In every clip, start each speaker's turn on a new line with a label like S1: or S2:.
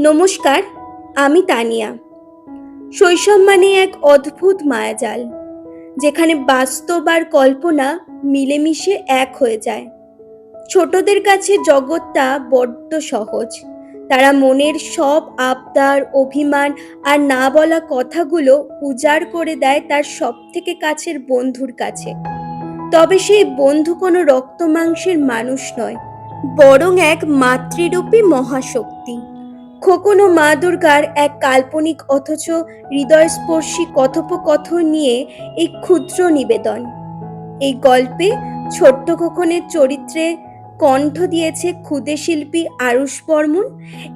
S1: নমস্কার, আমি তানিয়া। শৈশব মানে এক অদ্ভুত মায়াজাল, যেখানে বাস্তব আর কল্পনা মিলেমিশে এক হয়ে যায়। ছোটদের কাছে জগৎটা বড্ড সহজ। তারা মনের সব আবদার, অভিমান আর না বলা কথাগুলো উজাড় করে দেয় তার সব থেকে কাছের বন্ধুর কাছে। তবে সেই বন্ধু কোনো রক্ত মাংসের মানুষ নয়, বরং এক মাতৃরূপী মহাশক্তি। খোকন ও মা দুর্গার এক কাল্পনিক অথচ হৃদয়স্পর্শী কথোপকথন নিয়ে এই ক্ষুদ্র নিবেদন। এই গল্পে ছোট্ট খোকনের চরিত্রে কণ্ঠ দিয়েছে ক্ষুদে শিল্পী আরুষ বর্মন,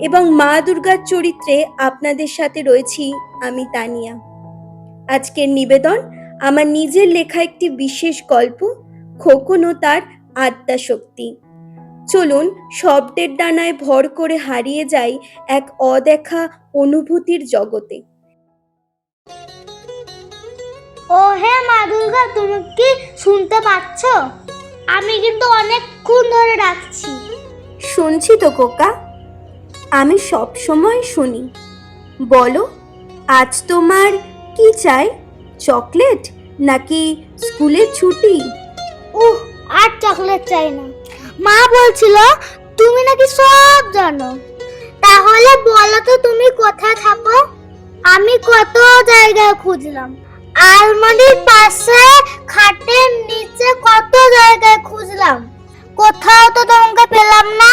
S1: এবং মা দুর্গার চরিত্রে আপনাদের সাথে রয়েছি আমি তানিয়া। আজকের নিবেদন আমার নিজের লেখা একটি বিশেষ গল্প, খোকন ও তার আদ্যাশক্তি। চলুন শব্দের ডানায় ভর করে হারিয়ে যাই এক অদেখা অনুভূতির জগতে।
S2: ও হে মা দুর্গা, তুমি কি শুনতে পাচ্ছ? আমি কিন্তু অনেকক্ষণ ধরে ডাকছি।
S1: শুনছি তো খোকা, আমি সব সময় শুনি। বলো, আজ তোমার কি চাই? চকলেট নাকি স্কুলের ছুটি?
S2: আর চকলেট চাই না। মা বলছিল তুমি নাকি সব জানো। তাহলে বলো তো তুমি কোথায় থাকো? আমি কত জায়গায় খুঁজলাম, আলমারির পাশে, খাটের নিচে, কত জায়গায় খুঁজলাম, কোথাও তো তোমাকে পেলাম না।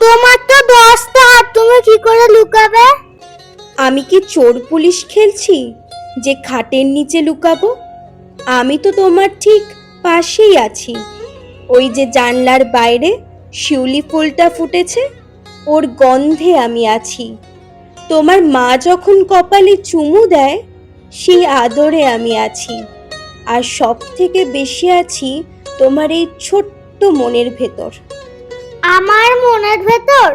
S2: তোমার তো 10টা হাত, তুমি কি করে লুকাবে?
S1: আমি কি চোর পুলিশ খেলছি যে খাটের নিচে লুকাবো? আমি তো তোমার ঠিক পাশেই আছি। ওই যে জানলার বাইরে শিউলি ফুলটা ফুটেছে, ওর গন্ধে আমি আছি। তোমার মা যখন কপালে চুমু দেয়, সেই আদরে আমি আছি। আর সব থেকে বেশি আছি তোমার এই ছোট্ট মনের ভেতর।
S2: আমার মনের ভেতর?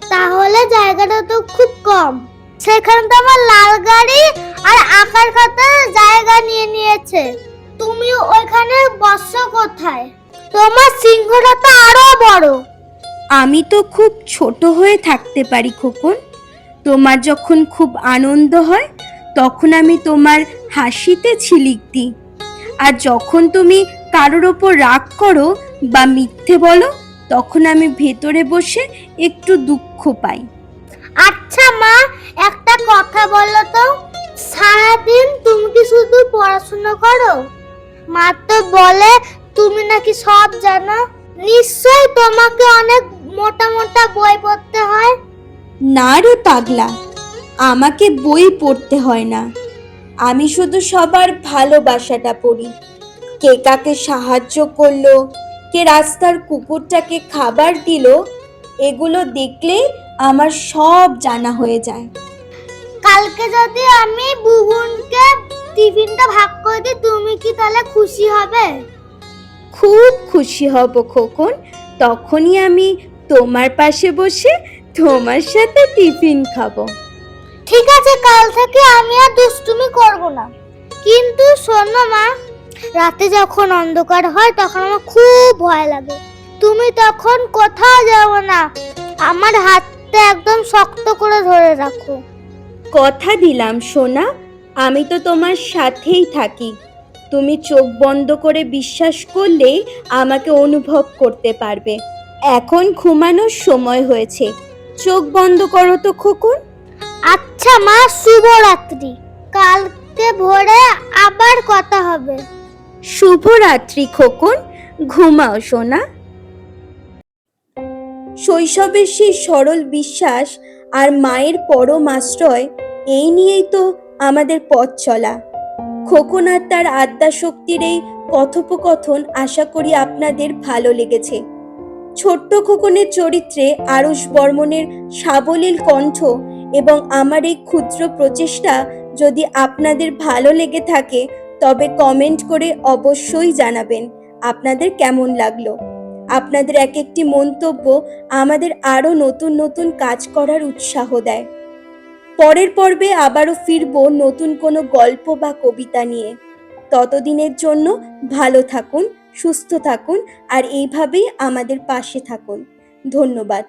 S2: তাহলে জায়গাটা তো খুব কম। সেখানে তো আমার লাল গাড়ি আর আঁকার খাতা জায়গা নিয়ে নিয়েছে। তুমি ওইখানে বসছো কোথায়? তোমার সিংহটা তো আরো বড়।
S1: আমি তো খুব ছোট হয়ে থাকতে পারি খোকন। তোমার যখন খুব আনন্দ হয়, তখন আমি তোমার হাসিতে ঝিলিক দিই। আর যখন তুমি কারোর ওপর রাগ করো বা মিথ্যে বলো, তখন আমি ভেতরে বসে একটু দুঃখ পাই।
S2: আচ্ছা মা, একটা কথা বলো তো, সারাদিন তুমি কি শুধু পড়াশোনা করো? মা তো বলে তুমি নাকি সব জানো। নিশ্চয়ই তোমাকে অনেক মোটা মোটা বই পড়তে হয়।
S1: না রে পাগলা, আমাকে বই পড়তে হয় না। আমি শুধু সবার ভালোবাসাটা পড়ি। কে কাকে সাহায্য করলো, কে রাস্তার কুকুরটাকে খাবার দিল, এগুলো দেখলে আমার সব জানা হয়ে যায়।
S2: কালকে যদি আমি বুবুনকে টিফিনটা ভাগ করে দিই, তুমি কি তাহলে খুশি হবে?
S1: খুব খুশি হব খোকন। তখনই আমি তোমার পাশে বসে তোমার সাথে টিফিন খাবো।
S2: ঠিক আছে, কাল থেকে আমি আর দুষ্টুমি করব না। কিন্তু শোনো মা, রাতে যখন অন্ধকার হয় তখন আমার খুব ভয় লাগে। তুমি তখন কোথাও যাও না, আমার হাতটা একদম শক্ত করে ধরে রাখো।
S1: কথা দিলাম সোনা, আমি তো তোমার সাথেই থাকি। তুমি চোখ বন্ধ করে বিশ্বাস করলেই আমাকে অনুভব করতে পারবে। এখন ঘুমানোর সময় হয়েছে, চোখ বন্ধ করো তো খোকন।
S2: আচ্ছা মা, শুভরাত্রি। কালকে ভোরে আবার কথা হবে।
S1: শুভরাত্রি খোকন, ঘুমাও সোনা। শৈশবের সেই সরল বিশ্বাস আর মায়ের পরম আশ্রয়, এই নিয়েই তো আমাদের পথ চলা। খোকন আর তার আদ্যাশক্তির এই কথোপকথন আশা করি আপনাদের ভালো লেগেছে। ছোট্ট খোকনের চরিত্রে আরুষ বর্মনের সাবলীল কণ্ঠ এবং আমার এই ক্ষুদ্র প্রচেষ্টা যদি আপনাদের ভালো লেগে থাকে, তবে কমেন্ট করে অবশ্যই জানাবেন আপনাদের কেমন লাগলো। আপনাদের এক একটি মন্তব্য আমাদের আরো নতুন নতুন কাজ করার উৎসাহ দেয়। পরের পর্বে আবারও ফিরবো নতুন কোনো গল্প বা কবিতা নিয়ে। ততদিনের জন্য ভালো থাকুন, সুস্থ থাকুন আর এইভাবেই আমাদের পাশে থাকুন। ধন্যবাদ।